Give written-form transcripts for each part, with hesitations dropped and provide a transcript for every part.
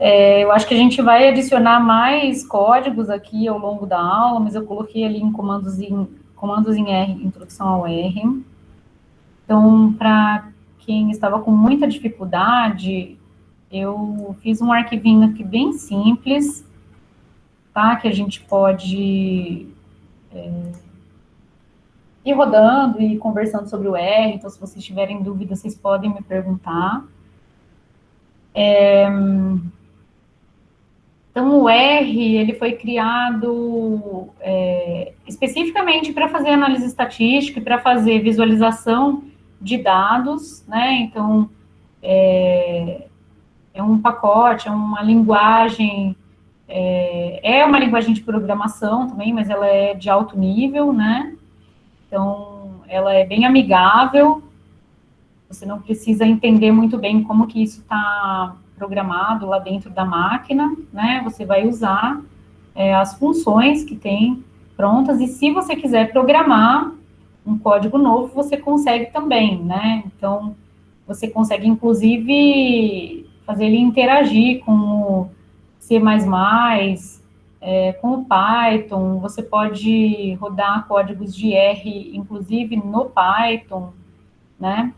Eu acho que a gente vai adicionar mais códigos aqui ao longo da aula, mas eu coloquei ali em comandos em R, introdução ao R. Então, para quem estava com muita dificuldade, eu fiz um arquivinho aqui bem simples, tá? Que a gente pode ir rodando e conversando sobre o R. Então, se vocês tiverem dúvidas, vocês podem me perguntar. Então, o R, ele foi criado especificamente para fazer análise estatística e para fazer visualização de dados, né? Então, é um pacote, é uma linguagem, é uma linguagem de programação também, mas ela é de alto nível, né? Então, ela é bem amigável, você não precisa entender muito bem como que isso está programado lá dentro da máquina, né? Você vai usar as funções que tem prontas, e se você quiser programar um código novo, você consegue também, né? Então, você consegue, inclusive, fazer ele interagir com o C++, com o Python, você pode rodar códigos de R, inclusive, no Python, né?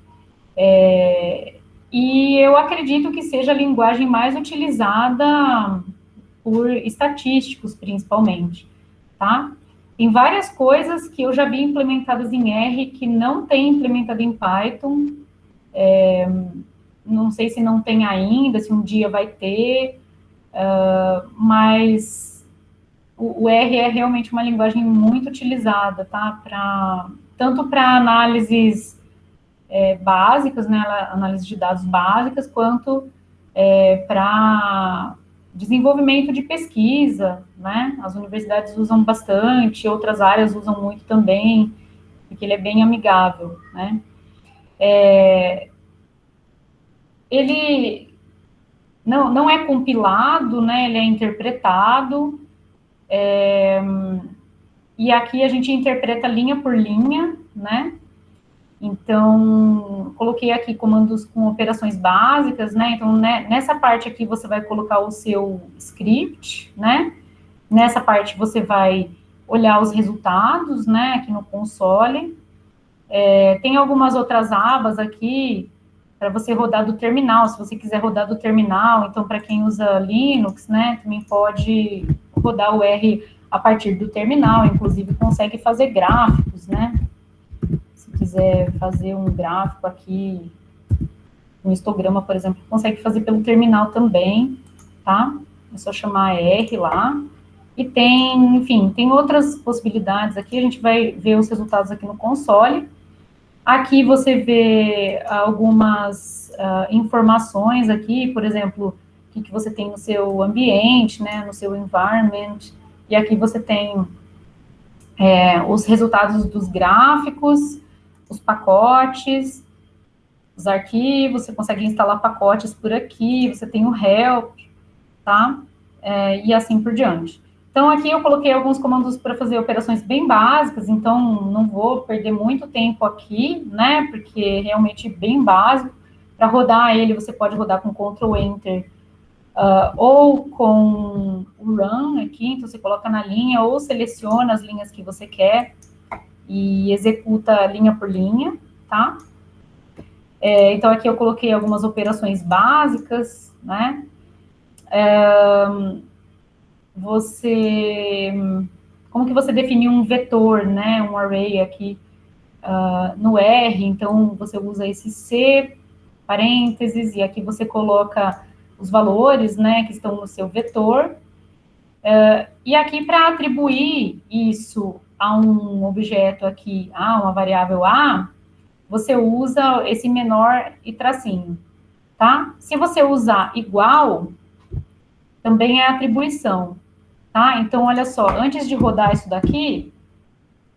E eu acredito que seja a linguagem mais utilizada por estatísticos, principalmente, tá? Tem várias coisas que eu já vi implementadas em R que não tem implementado em Python. Não sei se não tem ainda, se um dia vai ter, mas o R é realmente uma linguagem muito utilizada, tá? Tanto para análises básicas, né, análise de dados básicas, quanto para desenvolvimento de pesquisa, né? As universidades usam bastante, outras áreas usam muito também, porque ele é bem amigável, né? Ele não é compilado, né? Ele é interpretado, e aqui a gente interpreta linha por linha, né? Então, coloquei aqui comandos com operações básicas, né? Então, nessa parte aqui você vai colocar o seu script, né? Nessa parte você vai olhar os resultados, né? Aqui no console. Tem algumas outras abas aqui para você rodar do terminal, se você quiser rodar do terminal. Então, para quem usa Linux, né? Também pode rodar o R a partir do terminal, inclusive consegue fazer gráficos, né? Quiser fazer um gráfico aqui, um histograma, por exemplo, consegue fazer pelo terminal também, tá? É só chamar R lá. E tem, enfim, tem outras possibilidades aqui, a gente vai ver os resultados aqui no console. Aqui você vê algumas informações aqui, por exemplo, o que você tem no seu ambiente, né, no seu environment, e aqui você tem os resultados dos gráficos, os pacotes, os arquivos, você consegue instalar pacotes por aqui, você tem o help, tá? E assim por diante. Então, aqui eu coloquei alguns comandos para fazer operações bem básicas, então não vou perder muito tempo aqui, né? Porque é realmente bem básico. Para rodar ele, você pode rodar com Ctrl Enter ou com o Run aqui, então você coloca na linha ou seleciona as linhas que você quer e executa linha por linha, tá? Então, aqui eu coloquei algumas operações básicas, né? Como que você define um vetor, né? Um array aqui no R, então você usa esse C, parênteses, e aqui você coloca os valores, né, que estão no seu vetor. E aqui, para atribuir isso a um objeto aqui, uma variável A, você usa esse menor e tracinho, tá? Se você usar igual, também é atribuição, tá? Então, olha só, antes de rodar isso daqui,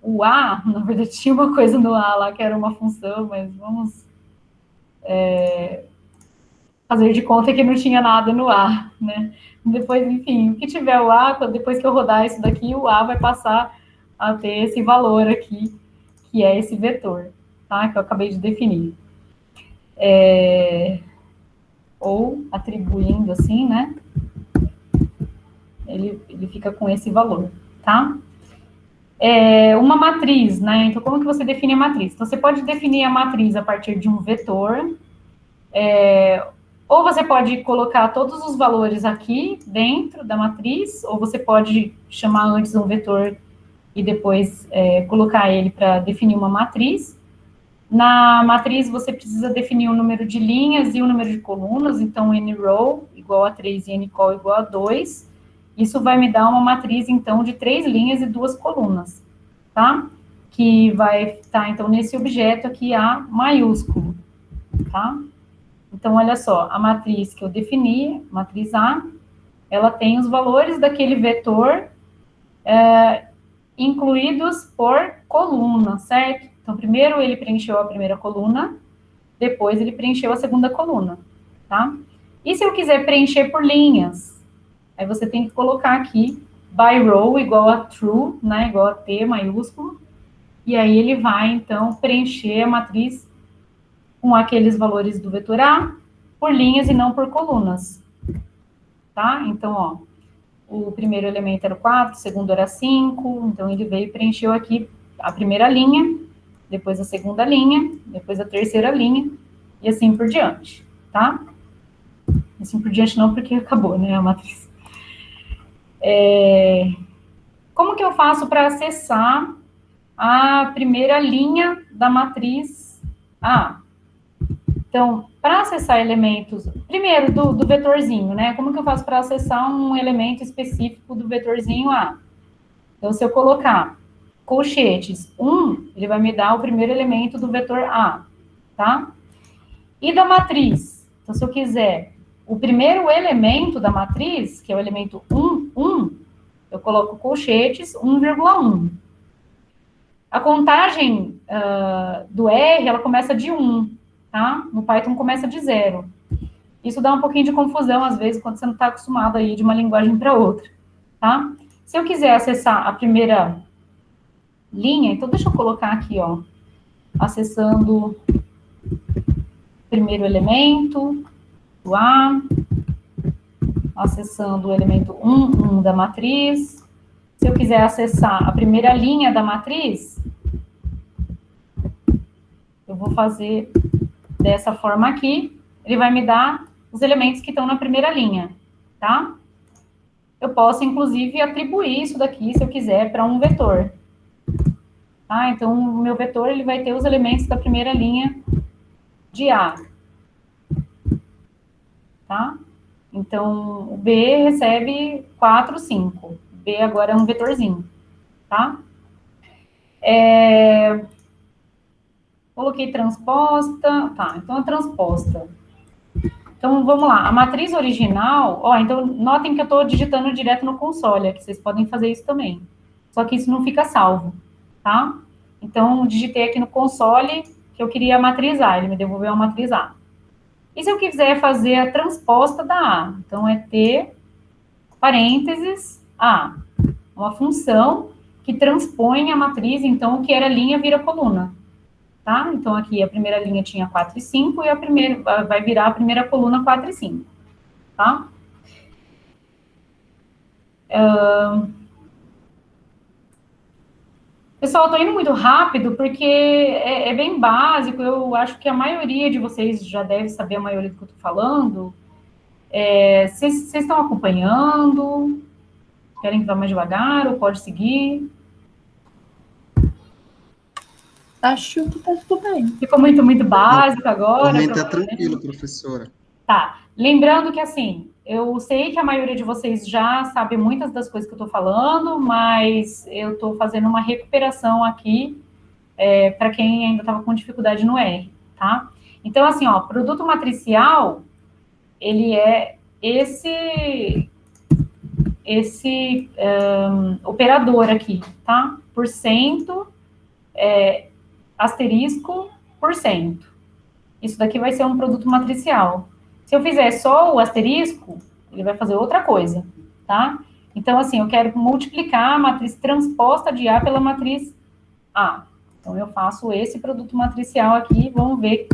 o A, na verdade, tinha uma coisa no A lá que era uma função, mas vamos fazer de conta que não tinha nada no A, né? Depois, enfim, o que tiver o A, depois que eu rodar isso daqui, o A vai passar a ter esse valor aqui, que é esse vetor, tá? Que eu acabei de definir. ou atribuindo assim, né? Ele fica com esse valor, tá? Uma matriz, né? Então, como que você define a matriz? Então, você pode definir a matriz a partir de um vetor, ou você pode colocar todos os valores aqui dentro da matriz, ou você pode chamar antes um vetor e depois colocar ele para definir uma matriz. Na matriz, você precisa definir o número de linhas e o número de colunas, então nrow igual a 3 e ncol igual a 2. Isso vai me dar uma matriz, então, de 3 linhas e 2 colunas, tá? Que vai estar, então, nesse objeto aqui, A maiúsculo, tá? Então, olha só, a matriz que eu defini, matriz A, ela tem os valores daquele vetor incluídos por coluna, certo? Então, primeiro ele preencheu a primeira coluna, depois ele preencheu a segunda coluna, tá? E se eu quiser preencher por linhas? Aí você tem que colocar aqui, by row igual a true, né, igual a T maiúsculo, e aí ele vai, então, preencher a matriz com aqueles valores do vetor A por linhas e não por colunas, tá? Então, ó, o primeiro elemento era o 4, o segundo era 5, então ele veio e preencheu aqui a primeira linha, depois a segunda linha, depois a terceira linha, e assim por diante, tá? Assim por diante não, porque acabou, né, a matriz. Como que eu faço para acessar a primeira linha da matriz A? Então, para acessar elementos, primeiro do vetorzinho, né? Como que eu faço para acessar um elemento específico do vetorzinho A? Então, se eu colocar colchetes 1, ele vai me dar o primeiro elemento do vetor A, tá? E da matriz? Então, se eu quiser o primeiro elemento da matriz, que é o elemento 1, 1, eu coloco colchetes 1,1. A contagem do R, ela começa de 1, tá? No Python começa de 0. Isso dá um pouquinho de confusão, às vezes, quando você não está acostumado aí de uma linguagem para outra, tá? Se eu quiser acessar a primeira linha, então deixa eu colocar aqui, ó, acessando o primeiro elemento do A, acessando o elemento 1, 1 da matriz. Se eu quiser acessar a primeira linha da matriz, eu vou fazer dessa forma aqui, ele vai me dar os elementos que estão na primeira linha, tá? Eu posso, inclusive, atribuir isso daqui, se eu quiser, para um vetor. Tá? Então, o meu vetor, ele vai ter os elementos da primeira linha de A. Tá? Então, o B recebe 4, 5. O B agora é um vetorzinho, tá? Coloquei transposta, tá, então a transposta. Então, vamos lá, a matriz original, ó, então notem que eu estou digitando direto no console, que vocês podem fazer isso também. Só que isso não fica salvo, tá? Então, digitei aqui no console que eu queria a matriz A, ele me devolveu a matriz A. E se eu quiser fazer a transposta da A? Então, é T, parênteses, A. Uma função que transpõe a matriz, então, o que era linha vira coluna. Tá? Então, aqui a primeira linha tinha 4 e 5, e a primeira vai virar a primeira coluna 4 e 5. Tá? Pessoal, eu tô indo muito rápido, porque é bem básico, eu acho que a maioria de vocês já deve saber a maioria do que eu tô falando. Vocês estão acompanhando? Querem que vá mais devagar, ou pode seguir? Acho que tá tudo bem. Ficou muito básico agora. Também tá tranquilo, professora. Tá. Lembrando que, assim, eu sei que a maioria de vocês já sabe muitas das coisas que eu tô falando, mas eu tô fazendo uma recuperação aqui para quem ainda estava com dificuldade no R, tá? Então, assim, ó, produto matricial, ele é esse operador aqui, tá? Porcento, asterisco, porcento. Isso daqui vai ser um produto matricial. Se eu fizer só o asterisco, ele vai fazer outra coisa, tá? Então, assim, eu quero multiplicar a matriz transposta de A pela matriz A. Então, eu faço esse produto matricial aqui, vamos ver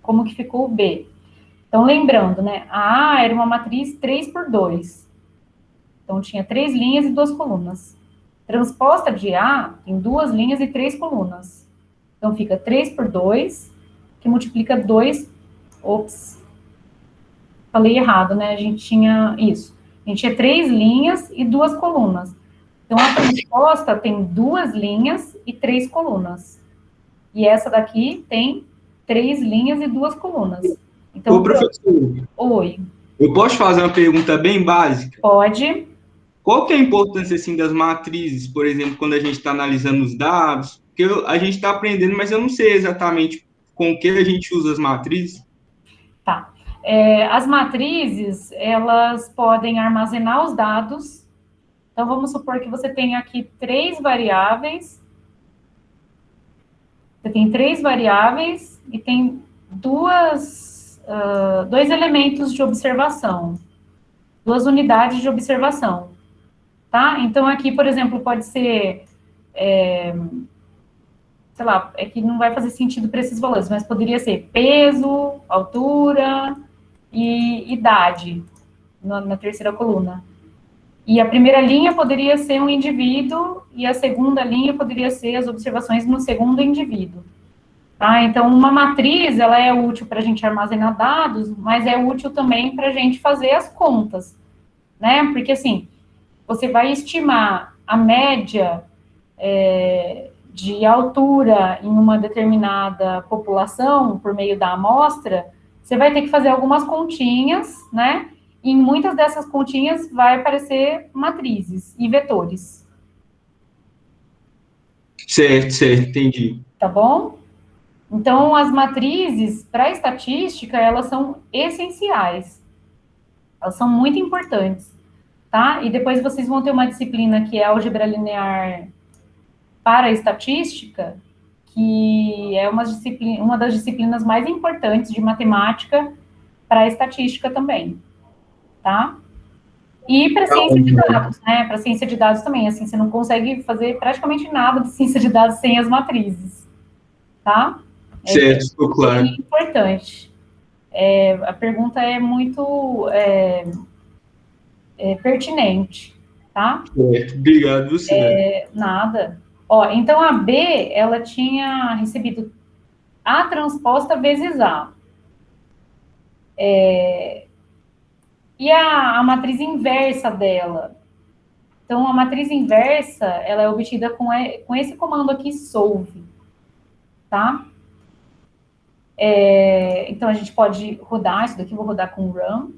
como que ficou o B. Então, lembrando, né, a A era uma matriz 3 por 2. Então, tinha 3 linhas e 2 colunas. Transposta de A tem 2 linhas e 3 colunas. Então, fica 3 por 2, que multiplica 2. Ops, falei errado, né? A gente tinha isso. A gente tinha 3 linhas e 2 colunas. Então, a transposta tem 2 linhas e 3 colunas. E essa daqui tem 3 linhas e 2 colunas. Então, Ô, professor, oi. eu posso fazer uma pergunta bem básica? Pode. Qual que é a importância, assim, das matrizes, por exemplo, quando a gente está analisando os dados? Porque a gente está aprendendo, mas eu não sei exatamente com que a gente usa as matrizes. Tá. As matrizes, elas podem armazenar os dados. Então, vamos supor que você tem aqui 3 variáveis. Você tem 3 variáveis e tem dois elementos de observação. 2 unidades de observação. Tá? Então, aqui, por exemplo, pode ser... sei lá, é que não vai fazer sentido para esses valores, mas poderia ser peso, altura e idade, na terceira coluna. E a primeira linha poderia ser um indivíduo, e a segunda linha poderia ser as observações no segundo indivíduo. Tá? Então, uma matriz, ela é útil para a gente armazenar dados, mas é útil também para a gente fazer as contas, né? Porque, assim, você vai estimar a média de altura em uma determinada população, por meio da amostra, você vai ter que fazer algumas continhas, né? E em muitas dessas continhas vai aparecer matrizes e vetores. Certo, entendi. Tá bom? Então, as matrizes, para a estatística, elas são essenciais. Elas são muito importantes, tá? E depois vocês vão ter uma disciplina que é álgebra linear para a estatística, que é uma das disciplinas mais importantes de matemática para a estatística também, tá? E para a ciência de dados, né? Para a ciência de dados também, assim, você não consegue fazer praticamente nada de ciência de dados sem as matrizes, tá? Certo, ficou claro. É importante. A pergunta é muito pertinente, tá? Certo, obrigado, você. Nada. Ó, então, a B, ela tinha recebido A transposta vezes A. E a matriz inversa dela? Então, a matriz inversa, ela é obtida com esse comando aqui, solve, tá? Então, a gente pode rodar, isso daqui eu vou rodar com run.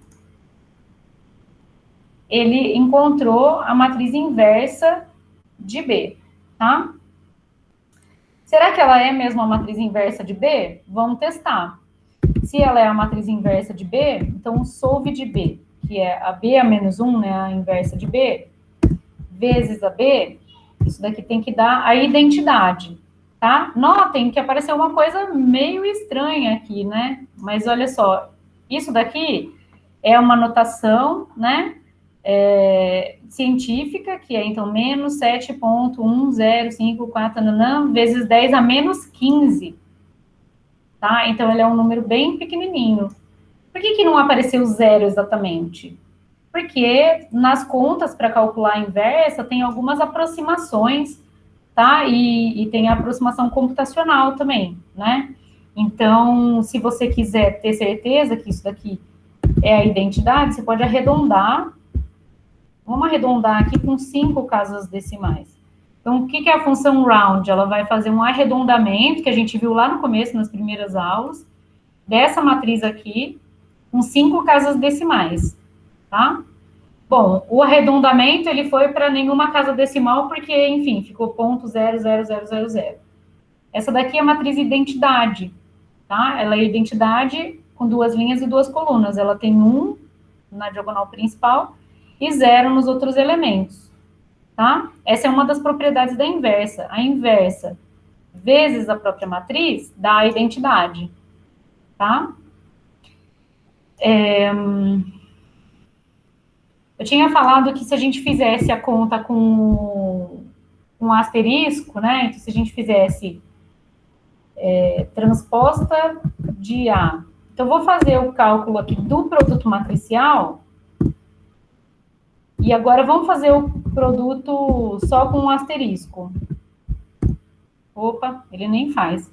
Ele encontrou a matriz inversa de B, tá? Será que ela é mesmo a matriz inversa de B? Vamos testar. Se ela é a matriz inversa de B, então o solve de B, que é a B a menos 1, né, a inversa de B, vezes a B, isso daqui tem que dar a identidade, tá? Notem que apareceu uma coisa meio estranha aqui, né? Mas olha só, isso daqui é uma notação, né, científica, que é, então, menos 7,1054 vezes 10 a menos 15, tá? Então, ele é um número bem pequenininho. Por que não apareceu zero exatamente? Porque nas contas para calcular a inversa tem algumas aproximações, tá? E tem a aproximação computacional também, né? Então, se você quiser ter certeza que isso daqui é a identidade, você pode arredondar. Vamos arredondar aqui com 5 casas decimais. Então, o que é a função round? Ela vai fazer um arredondamento, que a gente viu lá no começo, nas primeiras aulas, dessa matriz aqui, com 5 casas decimais, tá? Bom, o arredondamento, ele foi para nenhuma casa decimal, porque, enfim, ficou ponto 0,0000. Essa daqui é a matriz identidade, tá? Ela é identidade com 2 linhas e 2 colunas. Ela tem 1 na diagonal principal e 0 nos outros elementos, tá? Essa é uma das propriedades da inversa. A inversa vezes a própria matriz dá a identidade, tá? Eu tinha falado que se a gente fizesse a conta com um asterisco, né? Então, se a gente fizesse transposta de A Então, eu vou fazer o cálculo aqui do produto matricial. E agora vamos fazer o produto só com um asterisco. Opa, ele nem faz.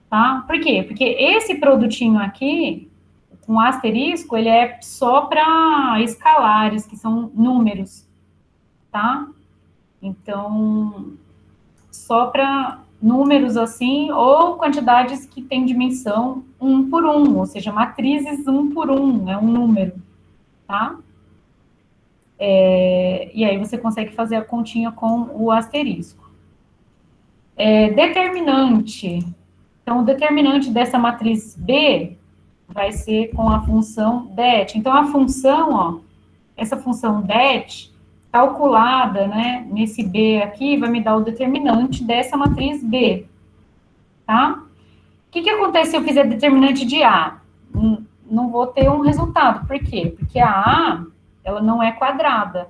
Tá? Por quê? Porque esse produtinho aqui, com asterisco, ele é só para escalares, que são números. Tá? Então, só para números assim, ou quantidades que têm dimensão 1 por 1, ou seja, matrizes 1 por 1, é um número, tá? E aí você consegue fazer a continha com o asterisco. Determinante. Então, o determinante dessa matriz B vai ser com a função det. Então, a função, ó, essa função det, calculada, né, nesse B aqui, vai me dar o determinante dessa matriz B, tá? O que acontece se eu fizer determinante de A? Não vou ter um resultado. Por quê? Porque a A, ela não é quadrada,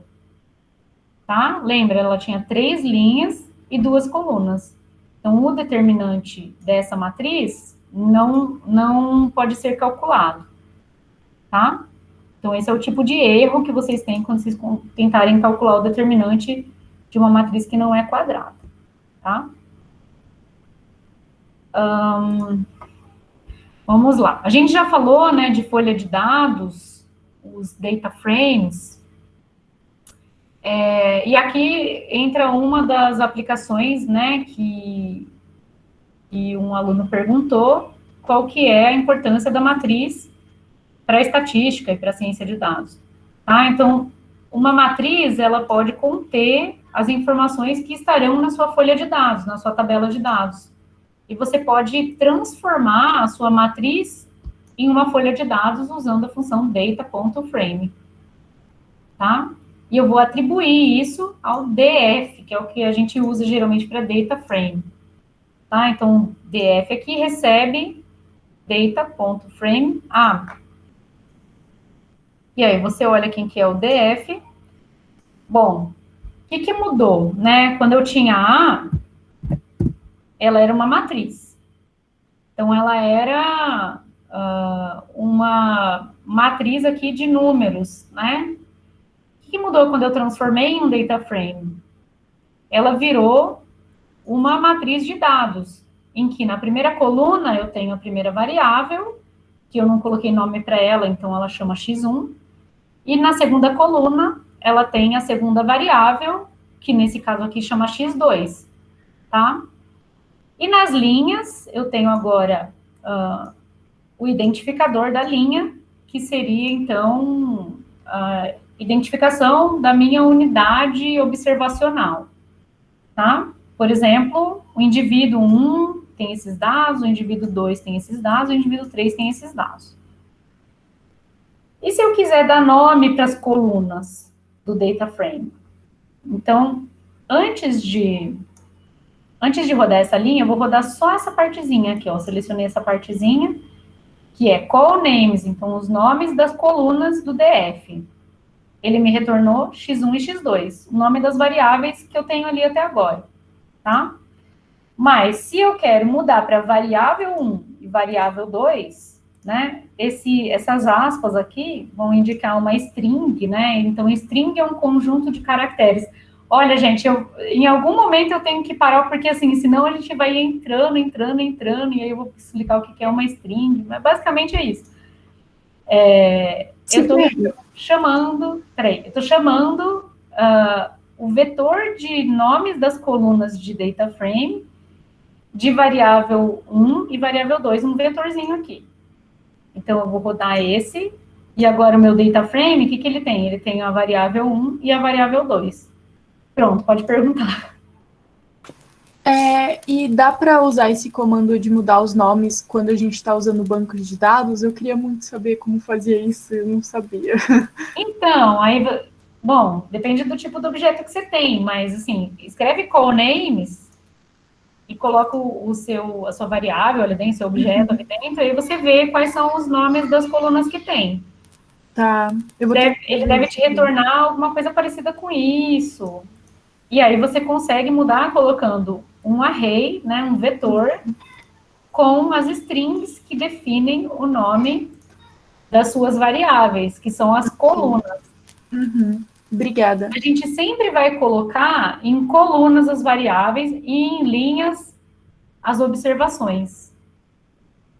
tá? Lembra, ela tinha 3 linhas e 2 colunas. Então, o determinante dessa matriz não pode ser calculado, tá? Então, esse é o tipo de erro que vocês têm quando vocês tentarem calcular o determinante de uma matriz que não é quadrada, tá? Vamos lá. A gente já falou, né, de folha de dados, os data frames, e aqui entra uma das aplicações, né, que um aluno perguntou, qual que é a importância da matriz para a estatística e para a ciência de dados. Tá? Então, uma matriz, ela pode conter as informações que estarão na sua folha de dados, na sua tabela de dados. E você pode transformar a sua matriz em uma folha de dados usando a função data.frame. Tá? E eu vou atribuir isso ao DF, que é o que a gente usa geralmente para data frame. Tá? Então, DF aqui recebe data.frame A. E aí, você olha quem que é o DF. Bom, o que mudou, né? Quando eu tinha A, ela era uma matriz. Então, ela era uma matriz aqui de números, né? O que mudou quando eu transformei em um data frame? Ela virou uma matriz de dados, em que na primeira coluna eu tenho a primeira variável, que eu não coloquei nome para ela, então ela chama x1, e na segunda coluna ela tem a segunda variável, que nesse caso aqui chama x2, tá? E nas linhas, eu tenho agora o identificador da linha, que seria, então, a identificação da minha unidade observacional, tá? Por exemplo, o indivíduo 1 tem esses dados, o indivíduo 2 tem esses dados, o indivíduo 3 tem esses dados. E se eu quiser dar nome para as colunas do data frame? Então, antes de rodar essa linha, eu vou rodar só essa partezinha aqui, ó. Selecionei essa partezinha, que é call names, então os nomes das colunas do DF. Ele me retornou x1 e x2, o nome das variáveis que eu tenho ali até agora, tá? Mas, se eu quero mudar para variável 1 e variável 2, né, essas aspas aqui vão indicar uma string, né? Então, string é um conjunto de caracteres. Olha, gente, em algum momento eu tenho que parar, porque, assim, senão a gente vai entrando, e aí eu vou explicar o que é uma string, mas basicamente é isso. Eu estou chamando o vetor de nomes das colunas de data frame de variável 1 e variável 2, um vetorzinho aqui. Então, eu vou rodar esse, e agora o meu data frame, o que ele tem? Ele tem a variável 1 e a variável 2. Pronto, pode perguntar. E dá para usar esse comando de mudar os nomes quando a gente está usando banco de dados? Eu queria muito saber como fazia isso, eu não sabia. Então, aí, bom, depende do tipo de objeto que você tem, mas, assim, escreve call names e coloca a sua variável ali dentro, seu objeto ali dentro, e aí você vê quais são os nomes das colunas que tem. Tá. Ele deve te retornar alguma coisa parecida com isso. E aí você consegue mudar colocando um array, né, um vetor, com as strings que definem o nome das suas variáveis, que são as colunas. Uhum. Obrigada. A gente sempre vai colocar em colunas as variáveis e em linhas as observações,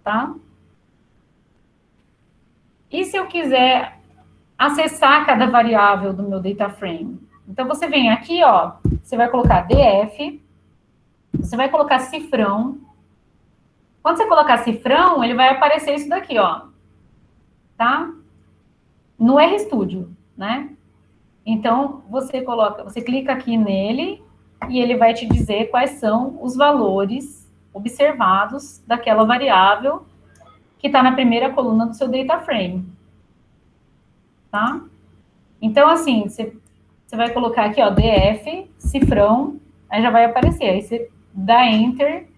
tá? E se eu quiser acessar cada variável do meu data frame? Então, você vem aqui, ó, você vai colocar df, você vai colocar cifrão. Quando você colocar cifrão, ele vai aparecer isso daqui, ó, tá? No RStudio, né? Então, você clica aqui nele e ele vai te dizer quais são os valores observados daquela variável que está na primeira coluna do seu data frame, tá? Então, assim, você vai colocar aqui, ó, df, cifrão, aí já vai aparecer, aí você dá enter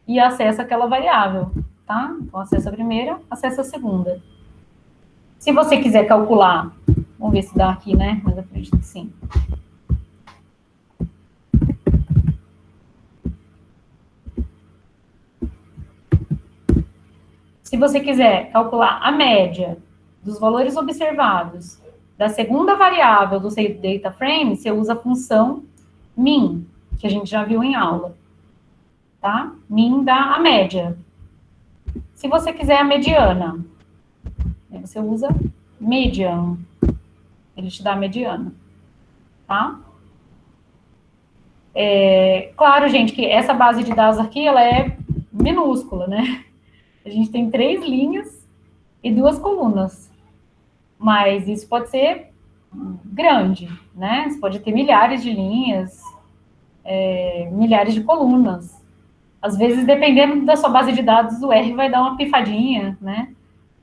e acessa aquela variável, tá? Então, acessa a primeira, acessa a segunda. Se você quiser calcular, vamos ver se dá aqui, né? Mas eu acredito que sim. Se você quiser calcular a média dos valores observados da segunda variável do seu data frame, você usa a função min, que a gente já viu em aula, tá? Min dá a média. Se você quiser a mediana, você usa median, ele te dá a mediana, tá? Claro, gente, que essa base de dados aqui, ela é minúscula, né? A gente tem 3 linhas e 2 colunas. Mas isso pode ser grande, né? Você pode ter milhares de linhas, milhares de colunas. Às vezes, dependendo da sua base de dados, o R vai dar uma pifadinha, né?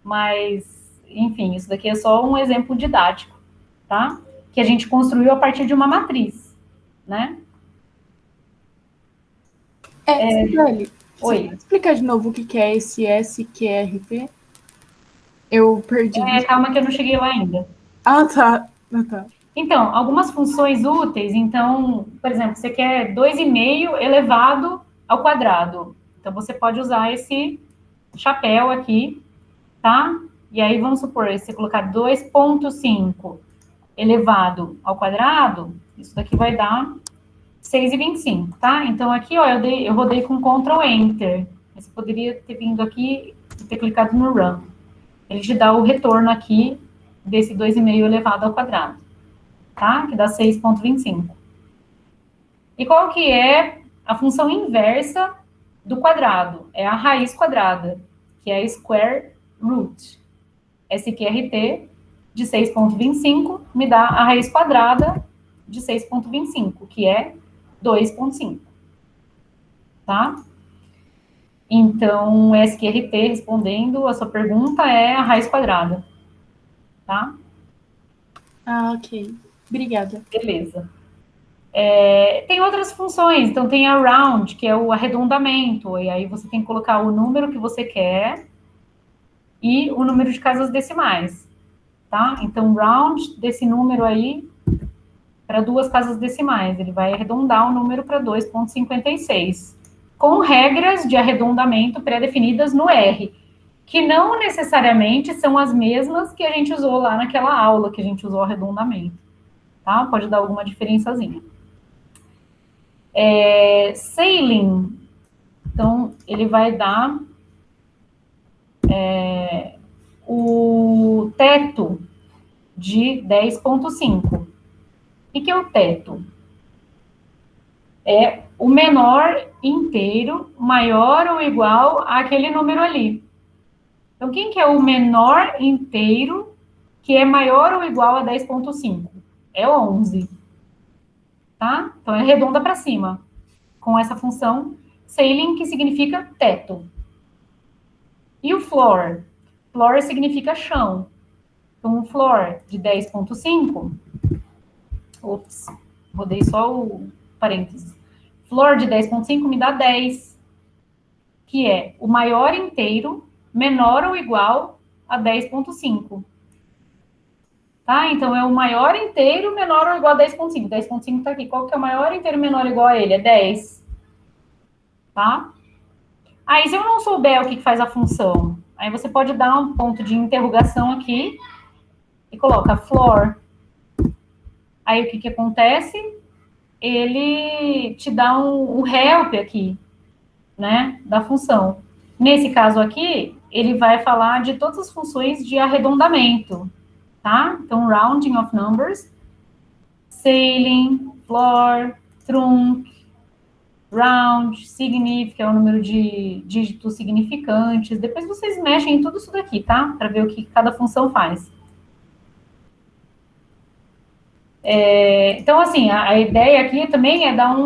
Mas, enfim, isso daqui é só um exemplo didático, tá? Que a gente construiu a partir de uma matriz, né? Sibeli, Oi. você pode explicar de novo o que é esse SQRT? Eu perdi. Calma que eu não cheguei lá ainda. Tá. Então, algumas funções úteis, então, por exemplo, você quer 2,5 elevado ao quadrado. Então, você pode usar esse chapéu aqui, tá? E aí, vamos supor, se você colocar 2,5 elevado ao quadrado, isso daqui vai dar 6,25, tá? Então, aqui, ó, eu rodei com Ctrl Enter. Você poderia ter vindo aqui e ter clicado no Run. Ele te dá o retorno aqui desse 2,5 elevado ao quadrado, tá? Que dá 6,25. E qual que é a função inversa do quadrado? É a raiz quadrada, que é a square root. SQRT de 6,25 me dá a raiz quadrada de 6,25, que é 2,5. Tá? Então, SQRT, respondendo a sua pergunta, é a raiz quadrada. Tá? Ok. Obrigada. Beleza. Tem outras funções. Então, tem a round, que é o arredondamento. E aí, você tem que colocar o número que você quer e o número de casas decimais. Tá? Então, round desse número aí para 2 casas decimais. Ele vai arredondar o número para 2,56. Com regras de arredondamento pré-definidas no R, que não necessariamente são as mesmas que a gente usou lá naquela aula que a gente usou arredondamento. Tá? Pode dar alguma diferençazinha. Ceiling. Então, ele vai dar o teto de 10,5. O que é o teto? É o menor inteiro maior ou igual àquele número ali. Então, quem que é o menor inteiro que é maior ou igual a 10,5? É 11. Tá? Então, é redonda para cima, com essa função ceiling, que significa teto. E o floor? Floor significa chão. Então, o floor de 10,5... Ops, rodei só o parênteses. Floor de 10,5 me dá 10, que é o maior inteiro menor ou igual a 10,5. Tá? Então, é o maior inteiro menor ou igual a 10,5. 10,5 está aqui. Qual que é o maior inteiro menor ou igual a ele? É 10. Tá? Aí, se eu não souber o que faz a função, aí você pode dar um ponto de interrogação aqui e coloca floor. Aí, o que acontece? Ele te dá um help aqui, né, da função. Nesse caso aqui, ele vai falar de todas as funções de arredondamento, tá? Então, rounding of numbers, ceiling, floor, trunc, round, significa, é o número de dígitos significantes. Depois vocês mexem em tudo isso daqui, tá? Para ver o que cada função faz. Então, assim, a ideia aqui também é dar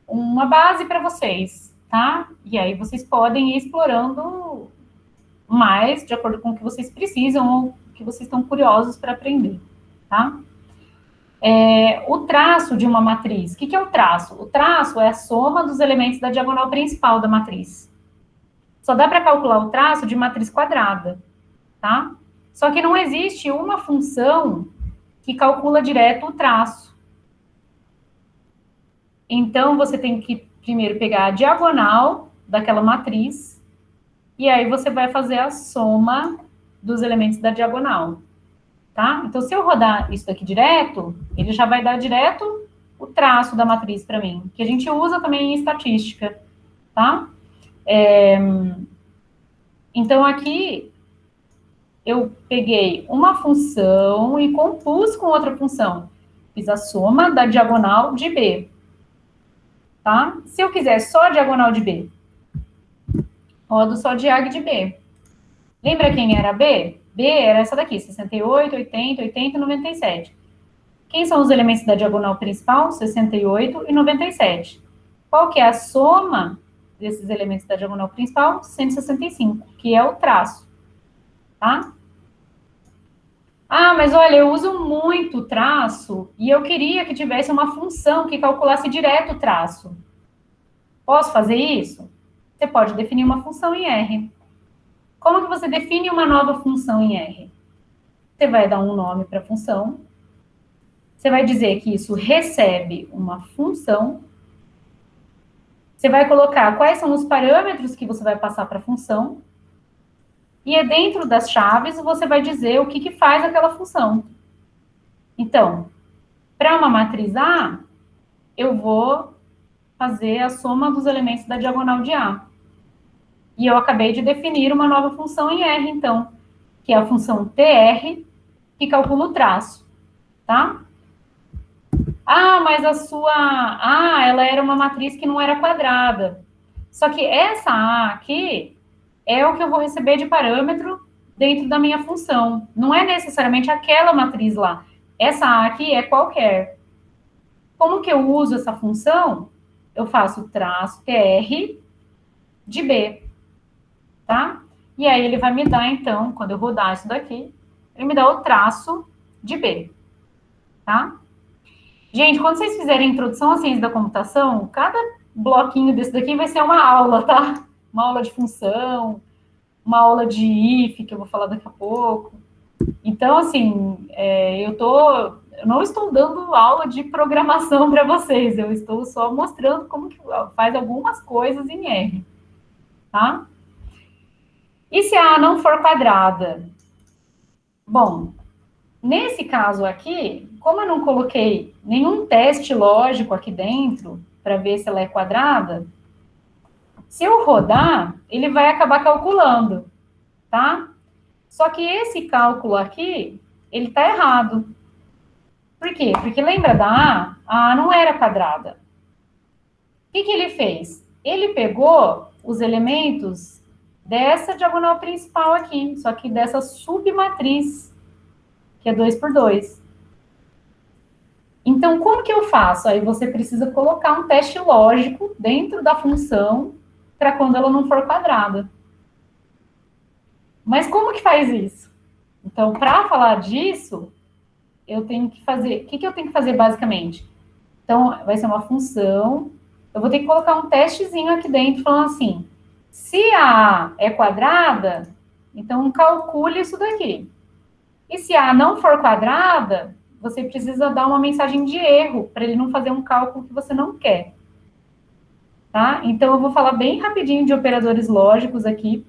uma base para vocês, tá? E aí vocês podem ir explorando mais, de acordo com o que vocês precisam ou o que vocês estão curiosos para aprender, tá? O traço de uma matriz. O que é o traço? O traço é a soma dos elementos da diagonal principal da matriz. Só dá para calcular o traço de matriz quadrada, tá? Só que não existe uma função que calcula direto o traço. Então, você tem que primeiro pegar a diagonal daquela matriz, e aí você vai fazer a soma dos elementos da diagonal, tá? Então, se eu rodar isso daqui direto, ele já vai dar direto o traço da matriz para mim, que a gente usa também em estatística, tá? Então, aqui, eu peguei uma função e compus com outra função. Fiz a soma da diagonal de B, tá? Se eu quiser só a diagonal de B, rodo só diag de B. Lembra quem era B? B era essa daqui, 68, 80, 80 e 97. Quem são os elementos da diagonal principal? 68 e 97. Qual que é a soma desses elementos da diagonal principal? 165, que é o traço, tá? Ah, mas olha, eu uso muito traço e eu queria que tivesse uma função que calculasse direto o traço. Posso fazer isso? Você pode definir uma função em R. Como que você define uma nova função em R? Você vai dar um nome para a função. Você vai dizer que isso recebe uma função. Você vai colocar quais são os parâmetros que você vai passar para a função. E é dentro das chaves você vai dizer o que faz aquela função. Então, para uma matriz A, eu vou fazer a soma dos elementos da diagonal de A. E eu acabei de definir uma nova função em R, então, que é a função TR, que calcula o traço, tá? Ah, mas a sua A, ela era uma matriz que não era quadrada. Só que essa A aqui é o que eu vou receber de parâmetro dentro da minha função. Não é necessariamente aquela matriz lá. Essa A aqui é qualquer. Como que eu uso essa função? Eu faço traço TR de B, tá? E aí ele vai me dar, então, quando eu rodar isso daqui, ele me dá o traço de B, tá? Gente, quando vocês fizerem a introdução à ciência da computação, cada bloquinho desse daqui vai ser uma aula, tá? Uma aula de função, uma aula de if, que eu vou falar daqui a pouco. Então, assim, eu não estou dando aula de programação para vocês, eu estou só mostrando como que faz algumas coisas em R, tá? E se a A não for quadrada? Bom, nesse caso aqui, como eu não coloquei nenhum teste lógico aqui dentro, para ver se ela é quadrada, se eu rodar, ele vai acabar calculando, tá? Só que esse cálculo aqui, ele está errado. Por quê? Porque lembra da A não era quadrada. O que ele fez? Ele pegou os elementos dessa diagonal principal aqui, só que dessa submatriz, que é 2 por 2. Então, como que eu faço? Aí você precisa colocar um teste lógico dentro da função para quando ela não for quadrada. Mas como que faz isso? Então, para falar disso, eu tenho que fazer... O que eu tenho que fazer, basicamente? Então, vai ser uma função. Eu vou ter que colocar um testezinho aqui dentro, falando assim, se a A é quadrada, então calcule isso daqui. E se a A não for quadrada, você precisa dar uma mensagem de erro, para ele não fazer um cálculo que você não quer. tá? Então, eu vou falar bem rapidinho de operadores lógicos aqui.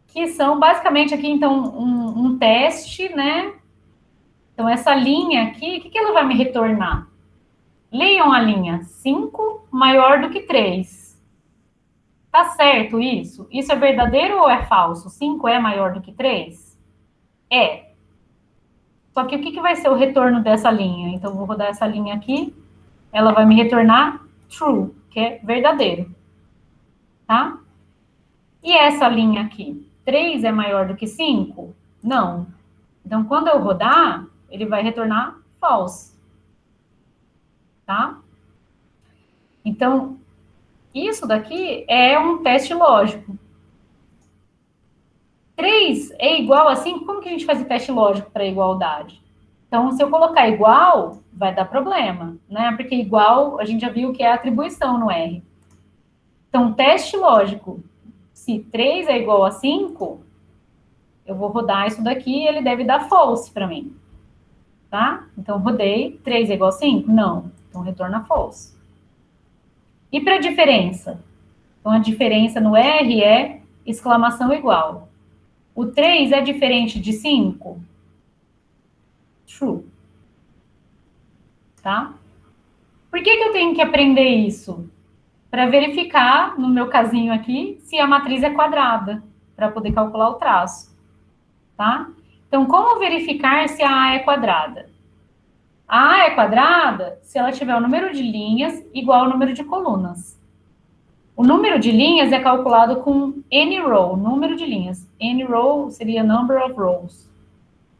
Que são basicamente aqui, então, um teste, né? Então, essa linha aqui, o que ela vai me retornar? Leiam a linha 5 maior do que 3. Tá certo isso? Isso é verdadeiro ou é falso? 5 é maior do que 3? É. Só que o que vai ser o retorno dessa linha? Então, eu vou rodar essa linha aqui. Ela vai me retornar true, que é verdadeiro. Tá? E essa linha aqui? 3 é maior do que 5? Não. Então, quando eu rodar, ele vai retornar false. Tá? Então, isso daqui é um teste lógico. 3 é igual a 5, como que a gente faz o teste lógico para igualdade? Então, se eu colocar igual, vai dar problema, né? Porque igual, a gente já viu que é atribuição no R. Então, teste lógico, se 3 é igual a 5, eu vou rodar isso daqui e ele deve dar false para mim. Tá? Então, rodei, 3 é igual a 5? Não. Então, retorna false. E para diferença? Então, a diferença no R é exclamação igual. O 3 é diferente de 5? True. Tá? Por que eu tenho que aprender isso? Para verificar, no meu casinho aqui, se a matriz é quadrada, para poder calcular o traço. Tá? Então, como verificar se a A é quadrada? A A é quadrada se ela tiver o número de linhas igual ao número de colunas. O número de linhas é calculado com n row, número de linhas. N row seria number of rows,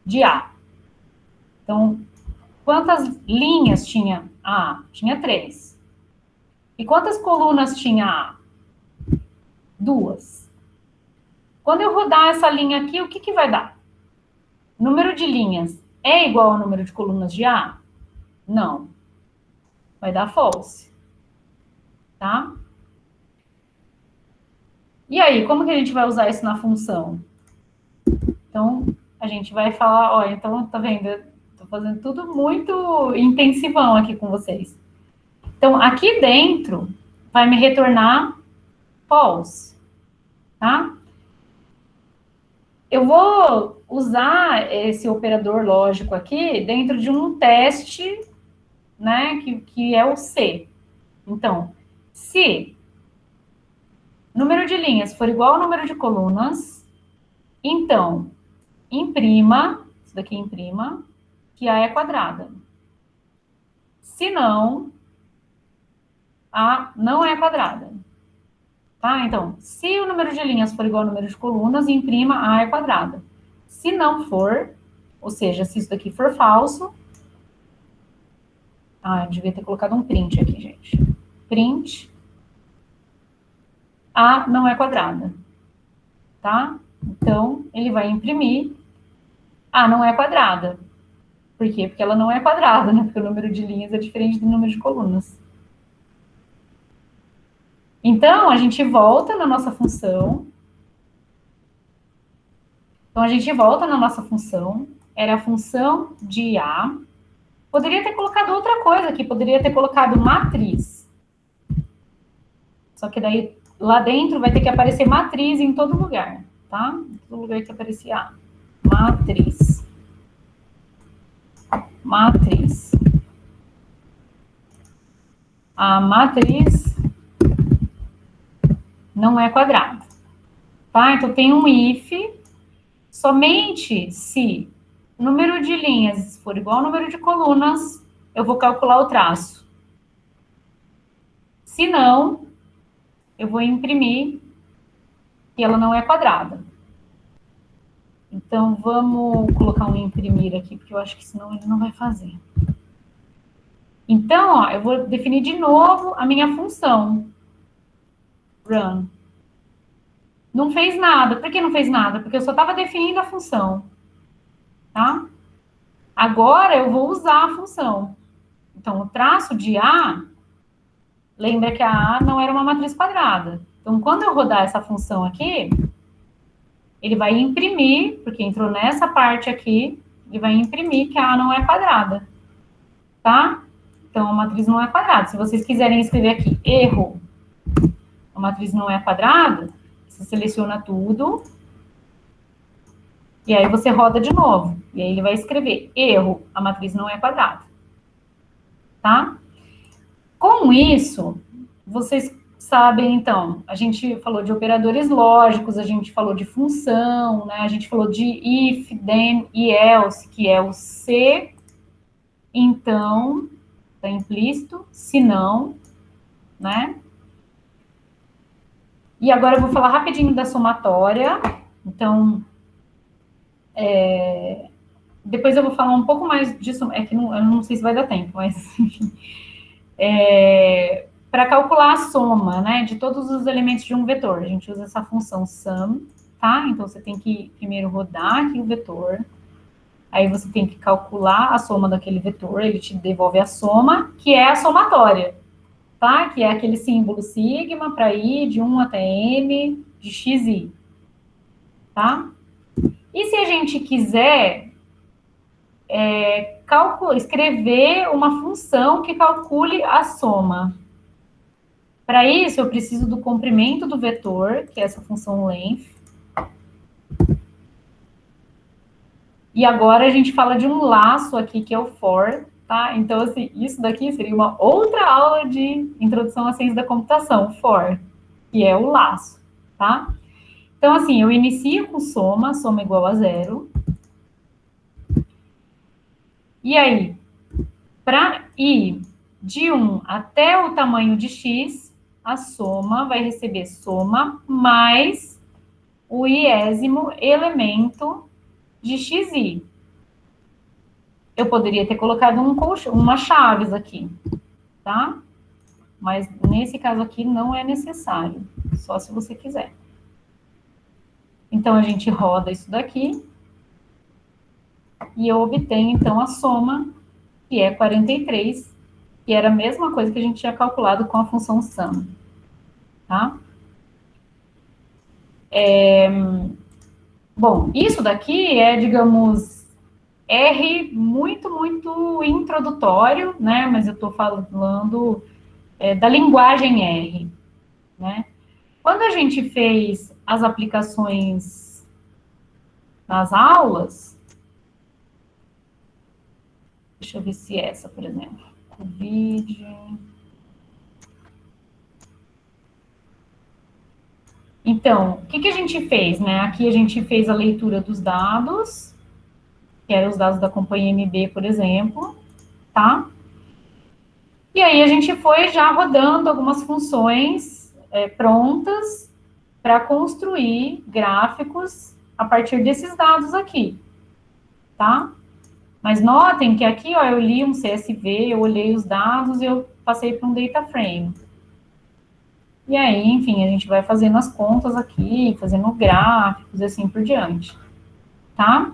de A. Então, quantas linhas tinha A? Tinha 3. E quantas colunas tinha A? 2. Quando eu rodar essa linha aqui, o que vai dar? Número de linhas é igual ao número de colunas de A? Não. Vai dar false. Tá? E aí, como que a gente vai usar isso na função? Então, a gente vai falar, ó, então, tá vendo? Eu tô fazendo tudo muito intensivão aqui com vocês. Então, aqui dentro, vai me retornar false, tá? Eu vou usar esse operador lógico aqui dentro de um teste, né, que é o C. Então, se número de linhas for igual ao número de colunas, então, imprima, isso daqui imprima, que A é quadrada. Se não, A não é quadrada. Tá? Então, se o número de linhas for igual ao número de colunas, imprima A é quadrada. Se não for, ou seja, se isso daqui for falso... Ah, eu devia ter colocado um print aqui, gente. Print... A não é quadrada, tá? Então, ele vai imprimir A não é quadrada. Por quê? Porque ela não é quadrada, né? Porque o número de linhas é diferente do número de colunas. Então, a gente volta na nossa função. Então, a gente volta na nossa função. Era a função de A. Poderia ter colocado outra coisa aqui. Poderia ter colocado matriz. Só que daí... Lá dentro vai ter que aparecer matriz em todo lugar, tá? Em todo lugar que aparecer A. Matriz. Matriz. A matriz não é quadrada, tá? Então, tem um if, somente se o número de linhas for igual ao número de colunas, eu vou calcular o traço. Se não... eu vou imprimir que ela não é quadrada. Então, vamos colocar um imprimir aqui, porque eu acho que senão ele não vai fazer. Então, ó, eu vou definir de novo a minha função. Run. Não fez nada. Por que não fez nada? Porque eu só estava definindo a função. Tá? Agora, eu vou usar a função. Então, o traço de A... Lembra que a A não era uma matriz quadrada. Então, quando eu rodar essa função aqui, ele vai imprimir, porque entrou nessa parte aqui, ele vai imprimir que a A não é quadrada. Tá? Então, a matriz não é quadrada. Se vocês quiserem escrever aqui, erro, a matriz não é quadrada, você seleciona tudo, e aí você roda de novo. E aí ele vai escrever, erro, a matriz não é quadrada. Tá? Com isso, vocês sabem, então, a gente falou de operadores lógicos, a gente falou de função, né? A gente falou de if, then e else, que é o se, então, está implícito, se não, né? E agora eu vou falar rapidinho da somatória. Então, depois eu vou falar um pouco mais disso, é que não, eu não sei se vai dar tempo, mas, enfim. Para calcular a soma, né, de todos os elementos de um vetor, a gente usa essa função sum, tá? Então, você tem que primeiro rodar aqui o vetor, aí você tem que calcular a soma daquele vetor, ele te devolve a soma, que é a somatória, tá? Que é aquele símbolo sigma para i de 1 até m de xi, tá? E se a gente quiser escrever uma função que calcule a soma? Para isso, eu preciso do comprimento do vetor, que é essa função length. E agora a gente fala de um laço aqui, que é o for, tá? Então, assim, isso daqui seria uma outra aula de introdução à ciência da computação, for, que é o laço, tá? Então, assim, eu inicio com soma igual a 0. E aí, para ir de 1 até o tamanho de x, a soma vai receber soma mais o iésimo elemento de xi. Eu poderia ter colocado uma chaves aqui, tá? Mas nesse caso aqui não é necessário, só se você quiser. Então, a gente roda isso daqui e eu obtenho, então, a soma, que é 43, que era a mesma coisa que a gente tinha calculado com a função sum, tá? Bom, isso daqui é, digamos, R muito, muito introdutório, né? Mas eu estou falando da linguagem R, né? Quando a gente fez as aplicações nas aulas, deixa eu ver se é essa, por exemplo, Covid. Então, o que a gente fez, né? Aqui a gente fez a leitura dos dados, que eram os dados da companhia MB, por exemplo, tá? E aí a gente foi já rodando algumas funções prontas para construir gráficos a partir desses dados aqui, tá? Mas notem que aqui, ó, eu li um CSV, eu olhei os dados e eu passei para um data frame. E aí, enfim, a gente vai fazendo as contas aqui, fazendo gráficos e assim por diante, tá?